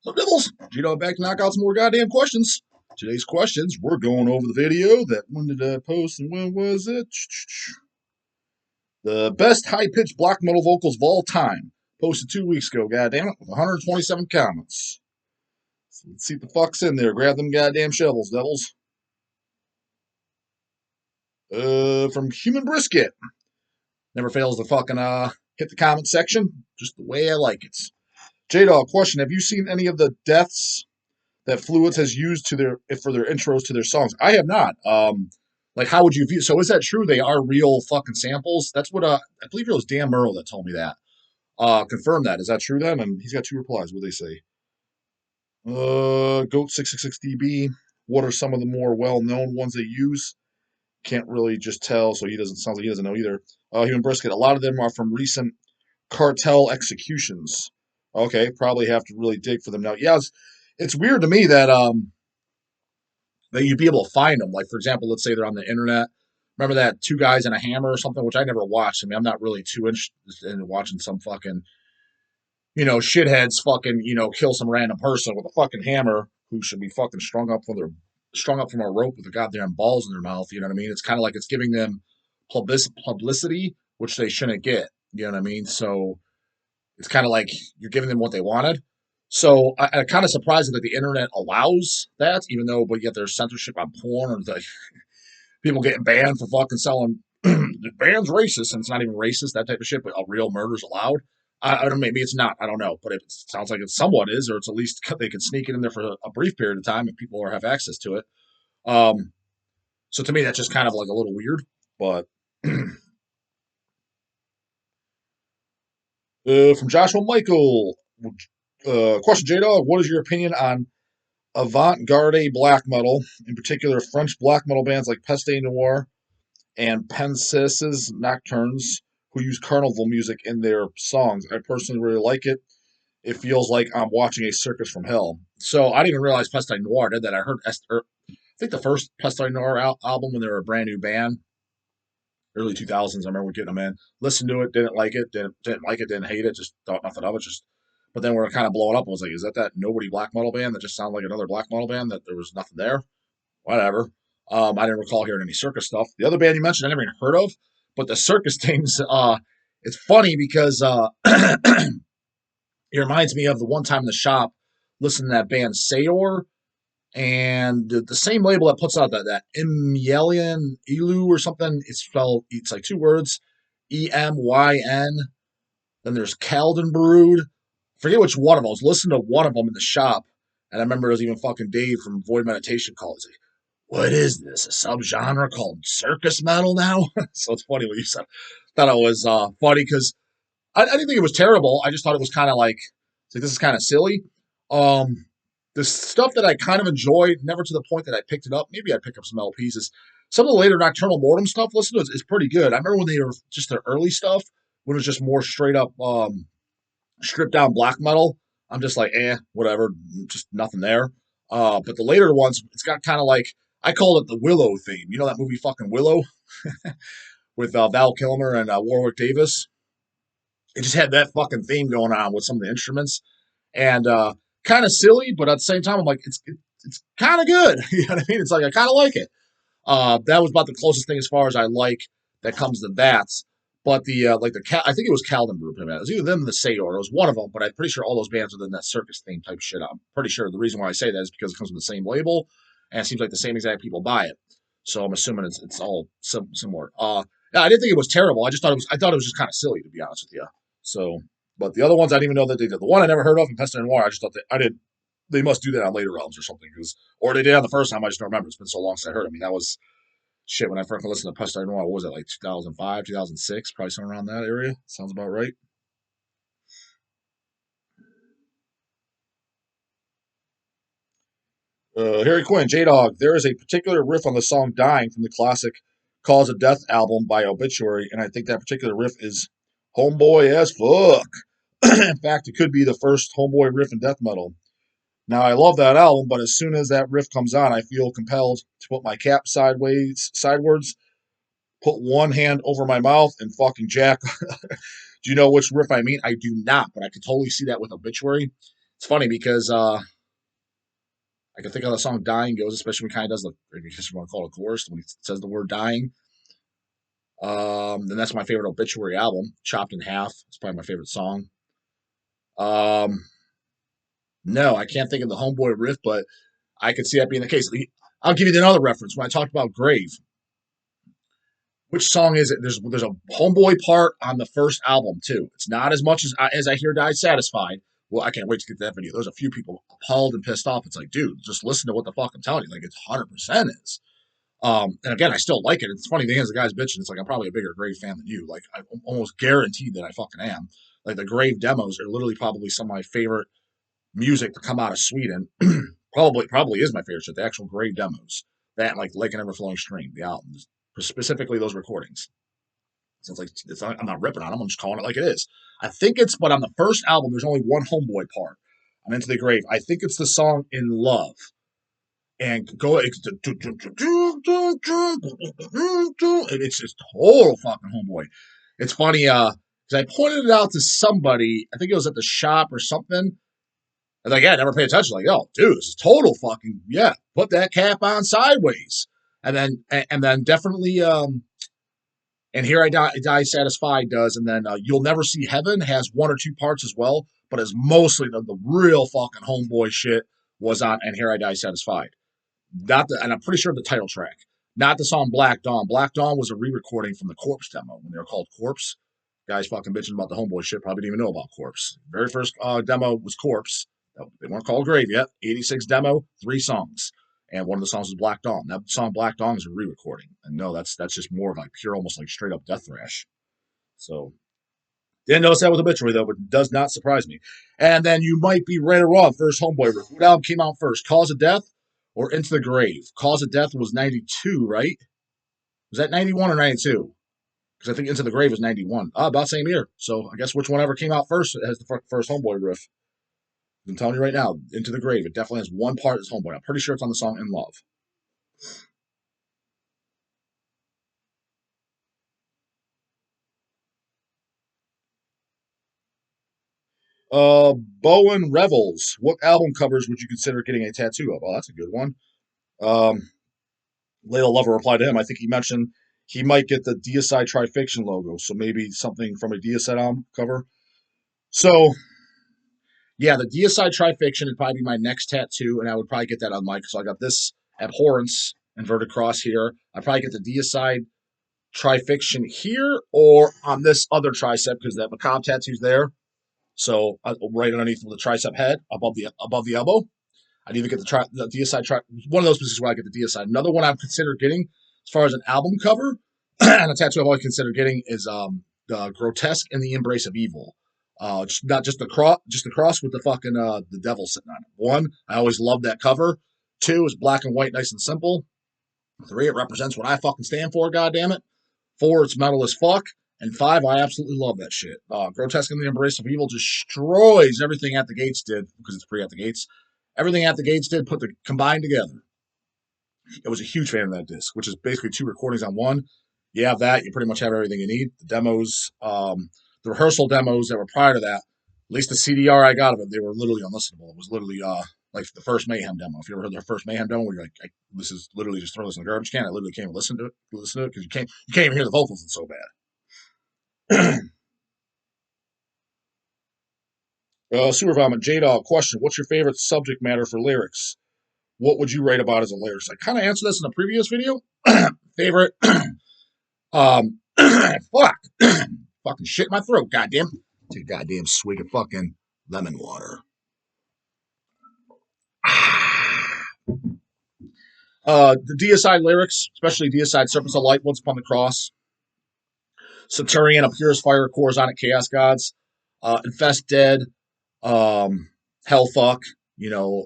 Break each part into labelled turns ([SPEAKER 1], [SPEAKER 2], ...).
[SPEAKER 1] So, Devils, back to knock out some more goddamn questions. Today's questions, we're going over the video that when did I post and when was it? The best high-pitched black metal vocals of all time. Posted 2 weeks ago, goddamn it, with 127 comments. So let's see what the fuck's in there. Grab them goddamn shovels, Devils. From Human Brisket. Never fails to fucking hit the comment section, just the way I like it. J-Dog, question, have you seen any of the deaths that Fluids has used for their intros to their songs? I have not. Like, how would you view? So, is that true? They are real fucking samples. That's what I believe it was Dan Merle that told me that. Confirm that. Is that true then? And he's got two replies. What do they say? Goat 666DB. What are some of the more well-known ones they use? Can't really just tell. So sounds like he doesn't know either. Human Brisket. A lot of them are from recent cartel executions. Okay, probably have to really dig for them now. Yeah, it's weird to me that you'd be able to find them. Like, for example, let's say they're on the internet. Remember that Two Guys and a Hammer or something, which I never watched. I mean, I'm not really too interested in watching some fucking, shitheads fucking, kill some random person with a fucking hammer who should be fucking strung up from a rope with the goddamn balls in their mouth. You know what I mean? It's kind of like it's giving them publicity, which they shouldn't get. You know what I mean? So it's kind of like you're giving them what they wanted. So I'm kind of surprised that the internet allows that, even though, but yet there's censorship on porn or like people getting banned for fucking selling. The band's racist, and it's not even racist, that type of shit, but a real murder's allowed. I don't know, maybe it's not. I don't know, but it sounds like it somewhat is, or it's at least they can sneak it in there for a brief period of time if people have access to it. So to me, that's just kind of like a little weird. But from Joshua Michael, question, J-Dog, what is your opinion on avant-garde black metal, in particular French black metal bands like Peste Noire and Pensisis Nocturnes, who use carnival music in their songs? I personally really like it. It feels like I'm watching a circus from hell. So I didn't even realize Peste Noire did that. I heard, I think the first Peste Noire album when they were a brand new band, early 2000s. I remember getting them in, listened to it, didn't like it, didn't like it, didn't hate it, just thought nothing of it. But then we're kind of blowing up. I was like, is that nobody black metal band that just sounded like another black metal band that there was nothing there? Whatever. I didn't recall hearing any Circus stuff. The other band you mentioned, I never even heard of, but the Circus things, it's funny because it reminds me of the one time in the shop listening to that band Sayor, and the same label that puts out that Emyelian Elu or something. It's like two words, EMYN. Then there's Calden Brood. Forget which one of them. I was listening to one of them in the shop, and I remember it was even fucking Dave from Void Meditation called. He's like, what is this? A subgenre called circus metal now? So it's funny what you said. Thought it was funny because I didn't think it was terrible. I just thought it was kind of like this is kind of silly. The stuff that I kind of enjoyed, never to the point that I picked it up. Maybe I'd pick up some LPs. Is some of the later Nocturnal Mortem stuff. Listen to it, is pretty good. I remember when they were just their early stuff, when it was just more straight up stripped down black metal. I'm just like, whatever, just nothing there. But the later ones, it's got kind of like, I call it the Willow theme. You know that movie fucking Willow with Val Kilmer and Warwick Davis? It just had that fucking theme going on with some of the instruments. And kind of silly, but at the same time, I'm like, it's kind of good. You know what I mean? It's like, I kind of like it. That was about the closest thing as far as I like that comes to that. But I think it was Calden Group. It was either them or the Sayor. It was one of them, but I'm pretty sure all those bands are in that circus theme type shit. I'm pretty sure the reason why I say that is because it comes with the same label, and it seems like the same exact people buy it. So I'm assuming it's all similar. Yeah, I didn't think it was terrible. I thought it was just kind of silly, to be honest with you. So, but the other ones I didn't even know that they did. The one I never heard of in Peste Noire, I just thought they must do that on later albums or something, or they did on the first time. I just don't remember. It's been so long since I heard. I mean, that was shit when I first listened to Peste Noire. What was it, like 2005, 2006, probably somewhere around that area? Sounds about right. Harry Quinn, J Dog. There is a particular riff on the song "Dying" from the classic "Cause of Death" album by Obituary, and I think that particular riff is homeboy as fuck. In fact, it could be the first homeboy riff in death metal. Now, I love that album, but as soon as that riff comes on, I feel compelled to put my cap sidewards, put one hand over my mouth, and fucking jack. Do you know which riff I mean? I do not, but I could totally see that with Obituary. It's funny because I can think of the song "Dying" goes, especially when he kind of does the, if you just want to call it a chorus, when he says the word "dying." Then that's my favorite Obituary album, "Chopped in Half." It's probably my favorite song. Um, no, I can't think of the Homeboy riff, but I could see that being the case. I'll give you another reference. When I talked about Grave, which song is it? There's a Homeboy part on the first album too. It's not as much as I hear Die Satisfied. Well, I can't wait to get to that video. There's a few people appalled and pissed off. It's like, dude, just listen to what the fuck I'm telling you. Like, it's 100% is. And again, I still like it. It's funny, the thing is, the guy's bitching. It's like, I'm probably a bigger Grave fan than you. Like, I'm almost guaranteed that I fucking am. Like, the Grave demos are literally probably some of my favorite music to come out of Sweden. probably is my favorite shit. The actual Grave demos, that and like Lake and Ever Flowing Stream, the albums, specifically those recordings. So it's like I'm not ripping on them. I'm just calling it like it is. I think it's, but on the first album, there's only one Homeboy part. I'm Into the Grave. I think it's the song "In Love." And go, it's just total fucking Homeboy. It's funny, because I pointed it out to somebody. I think it was at the shop or something. And like, yeah, I never paid attention. Like, oh, dude, this is total fucking, yeah. Put that cap on sideways, and then definitely, and Here I Die Satisfied does, and then You'll Never See Heaven has one or two parts as well, but it's mostly the real fucking Homeboy shit was on And Here I Die Satisfied. Not the, and I'm pretty sure the title track, not the song Black Dawn. Black Dawn was a re-recording from the Corpse demo when they were called Corpse. Guys fucking bitching about the Homeboy shit probably didn't even know about Corpse. Very first demo was Corpse. They weren't called Grave yet. 86 demo, 3 songs. And one of the songs was Black Dawn. That song Black Dawn is a re-recording. And no, that's just more of like pure, almost like straight up death thrash. So didn't notice that with Obituary though, but it does not surprise me. And then you might be right or wrong. First Homeboy riff. What album came out first? Cause of Death or Into the Grave? Cause of Death was 92, right? Was that 91 or 92? Because I think Into the Grave was 91. About same year. So I guess which one ever came out first has the first Homeboy riff. I'm telling you right now, Into the Grave, it definitely has one part that's Homeboy. I'm pretty sure it's on the song In Love. Bowen Revels. What album covers would you consider getting a tattoo of? Oh, that's a good one. Um, Layla Lover replied to him. I think he mentioned he might get the Deicide Trifiction logo, so maybe something from a Deicide album cover. So, yeah, the Deicide Trifiction would probably be my next tattoo, and I would probably get that on Mike. So I got this Abhorrence inverted cross here. I'd probably get the Deicide Trifiction here or on this other tricep because that macabre tattoo's there. So right underneath the tricep head, above the elbow. I'd either get the Deicide one of those positions where I get the Deicide. Another one I've considered getting as far as an album cover and a tattoo I've always considered getting is the Grotesque in the Embrace of Evil. Not just the cross with the fucking the devil sitting on it. 1, I always loved that cover. 2 is black and white, nice and simple. 3, it represents what I fucking stand for, goddammit. 4, it's metal as fuck. And 5, I absolutely love that shit. Grotesque in the Embrace of Evil destroys everything At the Gates did, because it's pre At the Gates. Everything At the Gates did, combined together. I was a huge fan of that disc, which is basically 2 recordings on one. You have that, you pretty much have everything you need. The demos, the rehearsal demos that were prior to that, at least the CDR I got of it, they were literally unlistenable. It was literally like the first Mayhem demo. If you ever heard their first Mayhem demo, where you're like, this is literally just throw this in the garbage can. I literally can't even listen to it because you can't even hear the vocals. It's so bad. Sewer Vomit, J-Dog, question. What's your favorite subject matter for lyrics? What would you write about as a lyrics? I kind of answered this in a previous video. Favorite, fuck. Fucking shit in my throat, goddamn. Take a goddamn swig of fucking lemon water. The Deicide lyrics, especially Deicide Serpents of Light, Once Upon the Cross. Centurion, A Purest Fire, Corazonic Chaos Gods. Infest Dead, Hellfuck, you know,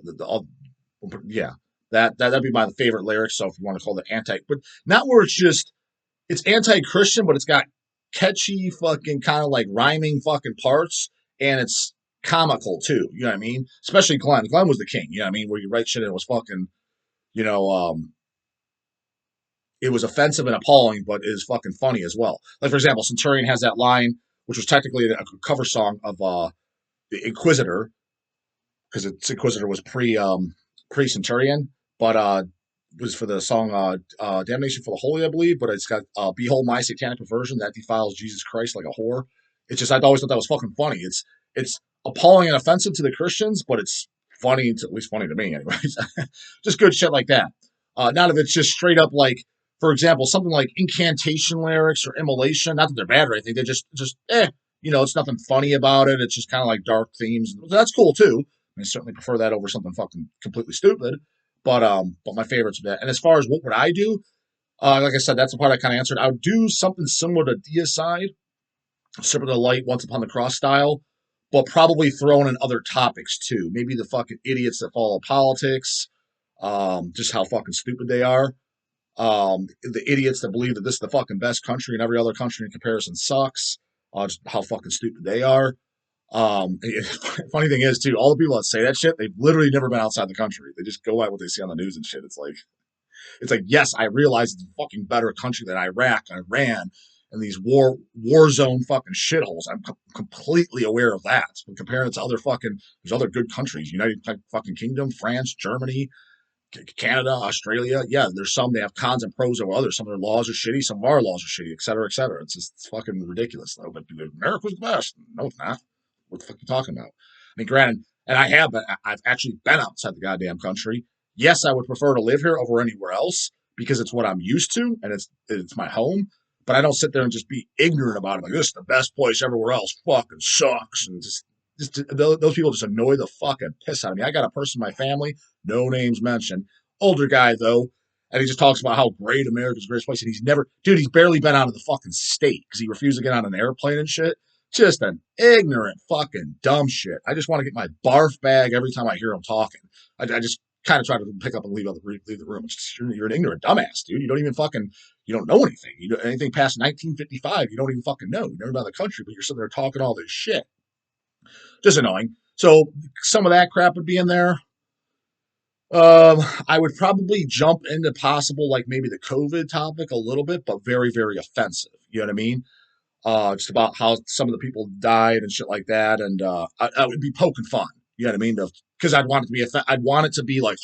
[SPEAKER 1] yeah, that'd be my favorite lyrics. So if you want to call it but not where it's anti-Christian, but it's got catchy fucking kind of like rhyming fucking parts, and it's comical too. You know what I mean? Especially Glenn. Glenn was the king. You know what I mean? Where you write shit and it was fucking, you know, it was offensive and appalling, but is fucking funny as well. Like for example, Centurion has that line, which was technically a cover song of the Inquisitor. because its Inquisitor was pre Centurion, but was for the song "Damnation for the Holy," I believe. But it's got "Behold my satanic perversion that defiles Jesus Christ like a whore." It's just I always thought that was fucking funny. It's appalling and offensive to the Christians, but it's funny to, at least funny to me, anyways. Just good shit like that. None of it's just straight up like, for example, something like incantation lyrics or immolation. Not that they're bad or anything. They're just it's nothing funny about it. It's just kind of like dark themes. That's cool too. I certainly prefer that over something fucking completely stupid. But my favorites are that. And as far as what would I do, like I said, that's the part I kind of answered. I would do something similar to Deicide, similar to Light, Once Upon the Cross style, but probably throwing in other topics too. Maybe the fucking idiots that follow politics, just how fucking stupid they are. The idiots that believe that this is the fucking best country and every other country in comparison sucks. Just how fucking stupid they are. Funny thing is too, all the people that say that shit, they've literally never been outside the country. They just go by what they see on the news and shit. It's like, yes, I realize it's a fucking better country than Iraq, Iran, and these war zone fucking shitholes. I'm completely aware of that. But comparing it to there's other good countries, United fucking Kingdom, France, Germany, Canada, Australia. Yeah, there's some they have cons and pros over others. Some of their laws are shitty, some of our laws are shitty, et cetera, et cetera. It's fucking ridiculous though. But America's the best. No, it's not. What the fuck are you talking about? I mean, granted, and I've actually been outside the goddamn country. Yes, I would prefer to live here over anywhere else because it's what I'm used to and it's my home. But I don't sit there and just be ignorant about it. Like, this is the best place everywhere else fucking sucks. And those people just annoy the fucking piss out of me. I got a person in my family, no names mentioned, older guy though, and he just talks about how great America's the greatest place. And he's barely been out of the fucking state because he refused to get on an airplane and shit. Just an ignorant fucking dumb shit. I just want to get my barf bag every time I hear him talking. I just kind of try to pick up and leave the room. You're an ignorant dumbass, dude. You don't even you don't know anything. Anything past 1955, you don't even fucking know. You've never been in the country, but you're sitting there talking all this shit. Just annoying. So some of that crap would be in there. I would probably jump into possible, like maybe the COVID topic a little bit, but very, very offensive. You know what I mean? Just about how some of the people died and shit like that. And I would be poking fun. You know what I mean? Because I'd want it to be like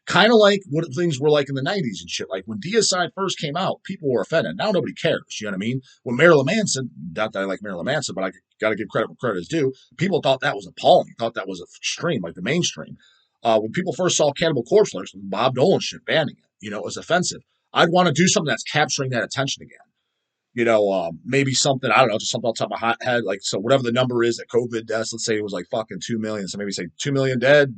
[SPEAKER 1] kind of like what things were like in the 90s and shit. Like when Deicide first came out, people were offended. Now nobody cares. You know what I mean? When Marilyn Manson, not that I like Marilyn Manson, but I got to give credit where credit is due. People thought that was appalling. Thought that was extreme, like the mainstream. When people first saw Cannibal Corpse lyrics, Bob Dolan shit, banning it, it was offensive. I'd want to do something that's capturing that attention again. Maybe something, I don't know, just something on top of my head. Like, so whatever the number is that COVID deaths, let's say it was like fucking 2 million. So maybe say 2 million dead,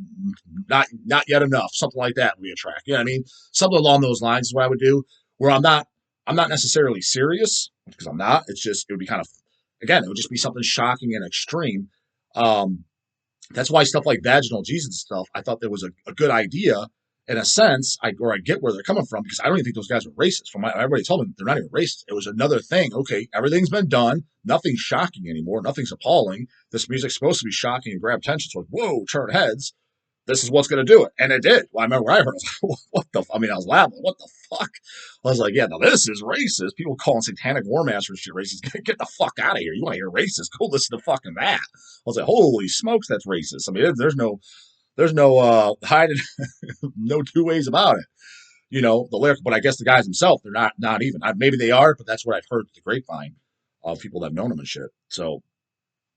[SPEAKER 1] not yet enough. Something like that would be a track. You know what I mean? Something along those lines is what I would do, where I'm not necessarily serious because I'm not. It would be kind of, again, it would just be something shocking and extreme. That's why stuff like vaginal Jesus stuff, I thought that was a good idea. In a sense, I get where they're coming from because I don't even think those guys are racist. Everybody told me they're not even racist. It was another thing. Okay, everything's been done. Nothing's shocking anymore. Nothing's appalling. This music's supposed to be shocking and grab attention. So, whoa, turn heads. This is what's going to do it. And it did. Well, I remember when I heard it, I was like, what the I was laughing. What the fuck? I was like, yeah, now this is racist. People calling satanic war masters shit racist. Get the fuck out of here. You want to hear racist? Go listen to fucking that. I was like, holy smokes, that's racist. I mean, there's no hiding, no two ways about it. The lyric, but I guess the guys themselves, they're not even. Maybe they are, but that's what I've heard the grapevine of people that have known them and shit. So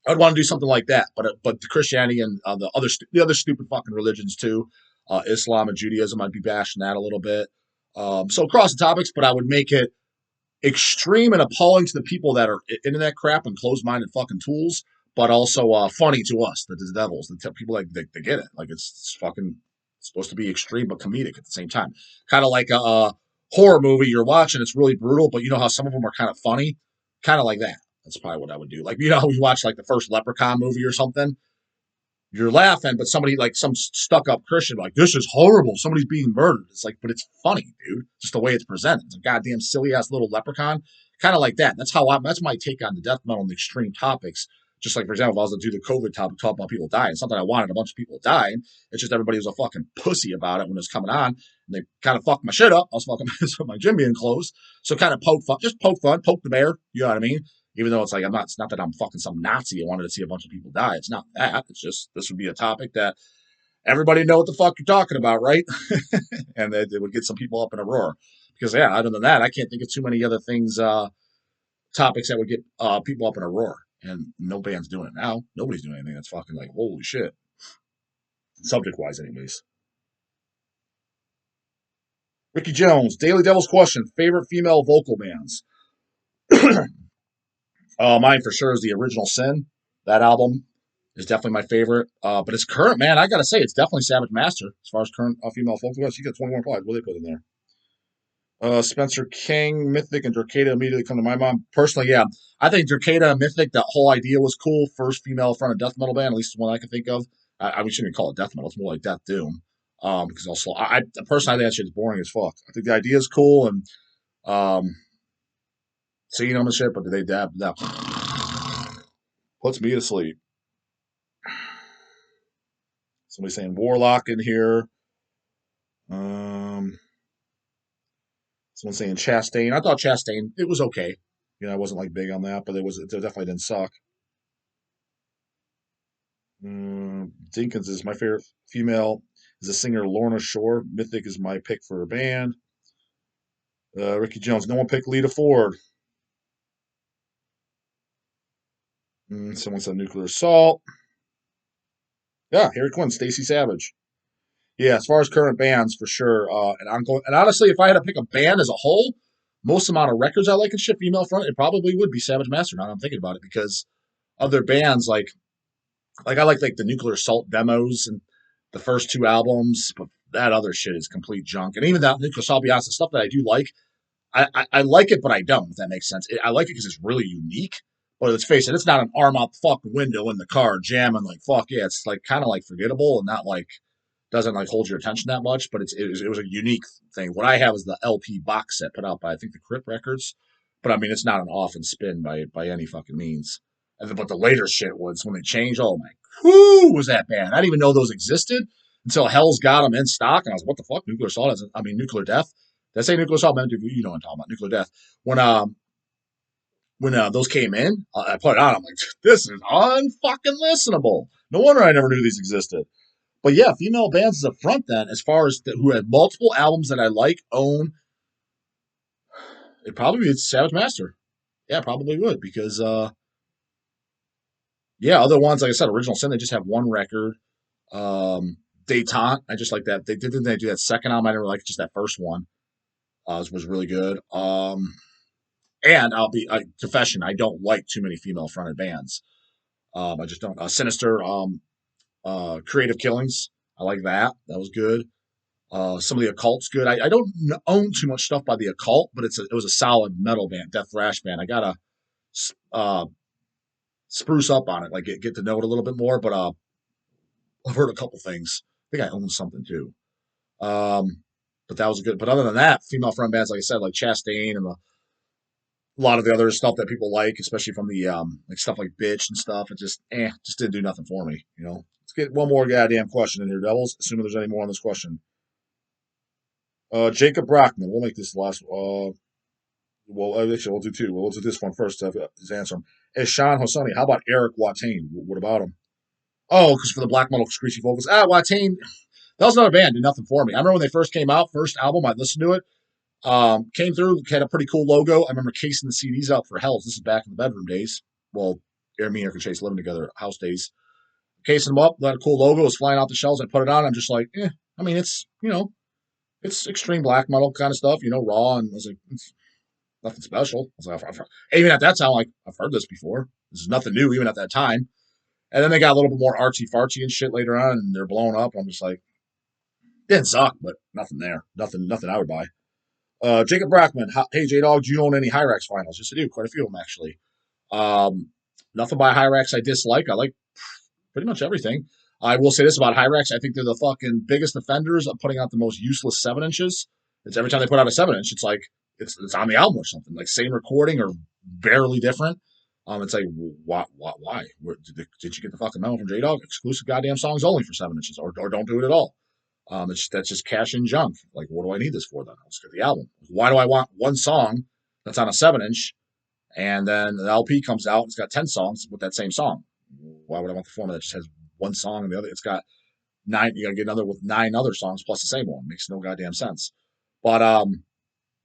[SPEAKER 1] I'd want to do something like that. But the Christianity and the other stupid fucking religions too, Islam and Judaism, I'd be bashing that a little bit. So across the topics, but I would make it extreme and appalling to the people that are into that crap and closed-minded fucking tools, but also funny to us, the devils, the people like they get it. Like it's fucking supposed to be extreme but comedic at the same time. Kind of like a horror movie you're watching, it's really brutal, but you know how some of them are kind of funny? Kind of like that. That's probably what I would do. Like, how we watch like the first Leprechaun movie or something? You're laughing, but somebody like some stuck-up Christian, like, this is horrible. Somebody's being murdered. It's like, but it's funny, dude. Just the way it's presented. It's a goddamn silly-ass little leprechaun. Kind of like that. That's my take on the death metal and the extreme topics. Just like, for example, if I was to do the COVID topic, talk about people dying, something I wanted a bunch of people dying. It's just everybody was a fucking pussy about it when it was coming on. And they kind of fucked my shit up. I was fucking my gym being closed. So kind of poke fun, poke the bear. You know what I mean? Even though it's like it's not that I'm fucking some Nazi. I wanted to see a bunch of people die. It's not that. It's just this would be a topic that everybody know what the fuck you're talking about, right? And it would get some people up in a roar. Because yeah, other than that, I can't think of too many other things, topics that would get people up in a roar. And no band's doing it now. Nobody's doing anything that's fucking like holy shit. Subject wise, anyways. Ricky Jones, Daily Devil's question: favorite female vocal bands. Mine for sure is the Original Sin. That album is definitely my favorite. But it's current, man. I gotta say, it's definitely Savage Master as far as current female folk goes. You got 21 implied. What do they put in there? Spencer King, Mythic, and Dracada immediately come to my mind. Personally, yeah, I think Dracada and Mythic, that whole idea was cool. First female fronted death metal band, at least one I can think of. We shouldn't call it death metal; it's more like Death Doom. Because also, personally, I think that shit's boring as fuck. I think the idea is cool and seeing them and shit, but they dab that puts me to sleep. Somebody saying Warlock in here. Someone saying Chastain. I thought Chastain, it was okay. I wasn't like big on that, but it definitely didn't suck. Dinkins is my favorite female. Is the singer Lorna Shore. Mythic is my pick for a band. Ricky Jones. No one picked Lita Ford. Someone said Nuclear Assault. Yeah, Harry Quinn, Stacey Savage. Yeah, as far as current bands, for sure. And honestly, if I had to pick a band as a whole, most amount of records I like and shit, female front, it probably would be Savage Master. Now I'm thinking about it because other bands like I like the Nuclear Assault demos and the first two albums, but that other shit is complete junk. And even that Nuclear Assault, I'll be honest, the stuff that I do like, I like it, but I don't. If that makes sense, I like it because it's really unique. But let's face it, it's not an arm out the fucking window in the car jamming like fuck yeah. It's like kind of like forgettable and not like doesn't like hold your attention that much. But it was a unique thing. What I have is the LP box set put out by I think the Crypt Records, but I mean it's not an often spin by any fucking means. But the later shit was when they changed. Oh my, who was that band? I didn't even know those existed until Hell's got them in stock, and I was what the fuck? Nuclear Assault? Nuclear Death. Did I say Nuclear Assault? You know what I'm talking about? Nuclear Death. When those came in, I put it on. I'm like, this is unfucking listenable. No wonder I never knew these existed. But yeah, female bands is up front then, as far as who had multiple albums that I like, own. It probably be Savage Master. Yeah, probably would because yeah, other ones like I said, Original Sin, they just have one record. Detente, I just like that. They do that second album. I didn't really like just that first one. Was really good. And confession, I don't like too many female fronted bands. I just don't. Sinister, Creative Killings, I like that. That was good. Some of the Occult's good. I don't own too much stuff by the Occult, but it was a solid metal band, death thrash band. I gotta spruce up on it, like get to know it a little bit more. But I've heard a couple things. I think I own something too. But that was good. But other than that, female front bands, like I said, like Chastain and a lot of the other stuff that people like, especially from the like stuff like Bitch and stuff, it just didn't do nothing for me. Let's get one more goddamn question in here, Devils. Assuming there's any more on this question. Jacob Brockman. We'll make this last. Well, actually, we'll do two. We'll do this one first to answer him. Is Sean Hosoni? How about Eric Watain? What about him? Oh, because for the black metal screechy vocals. Watain. That was another band. Did nothing for me. I remember when they first came out, first album, I listened to it. Came through, had a pretty cool logo. I remember casing the CDs out for Hells. This is back in the bedroom days. Well, me and Eric and Chase living together, house days. Casing them up, had a cool logo. It was flying off the shelves. I put it on. I'm just like, I mean, it's it's extreme black metal kind of stuff, raw. And I was like, it's nothing special. I was like, even at that time, like I've heard this before. This is nothing new, even at that time. And then they got a little bit more artsy fartsy and shit later on, and they're blowing up. I'm just like, didn't suck, but nothing there. Nothing I would buy. Jacob Brackman, hey J-Dog, do you own any Hyrax finals? Yes, I do. Quite a few of them, actually. Nothing by Hyrax I dislike. I like pretty much everything. I will say this about Hyrax. I think they're the fucking biggest offenders of putting out the most useless 7-inches. It's every time they put out a 7-inch, it's like it's on the album or something. Like same recording or barely different. It's like, why? Did you get the fucking memo from J-Dog? Exclusive goddamn songs only for 7-inches, or don't do it at all. That's just cash in junk. Like, what do I need this for then? Let's get the album. Why do I want one song that's on a 7-inch And then the LP comes out, and it's got 10 songs with that same song. Why would I want the format that just has one song and the other? It's got 9, you gotta get another with 9 other songs plus the same one. Makes no goddamn sense. But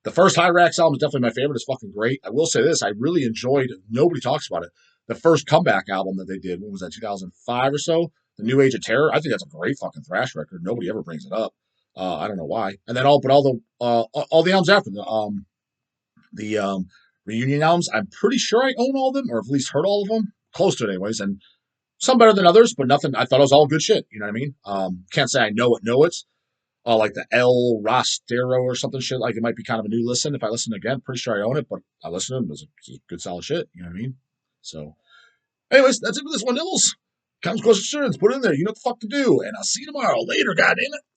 [SPEAKER 1] the first Hyrax album is definitely my favorite. It's fucking great. I will say this, I really enjoyed, nobody talks about it, the first comeback album that they did. When was that, 2005 or so? The New Age of Terror. I think that's a great fucking thrash record. Nobody ever brings it up. I don't know why. And then all the albums after the reunion albums, I'm pretty sure I own all of them, or at least heard all of them, close to it anyways. And some better than others, but nothing. I thought it was all good shit. You know what I mean? Can't say I know it. Like the El Rastero or something shit. Like it might be kind of a new listen. If I listen again, pretty sure I own it, but I listen to them. It's a good solid shit. You know what I mean? So, anyways, that's it for this one, Nibbles. Comes close to insurance. Put it in there. You know what the fuck to do. And I'll see you tomorrow. Later, goddamn it.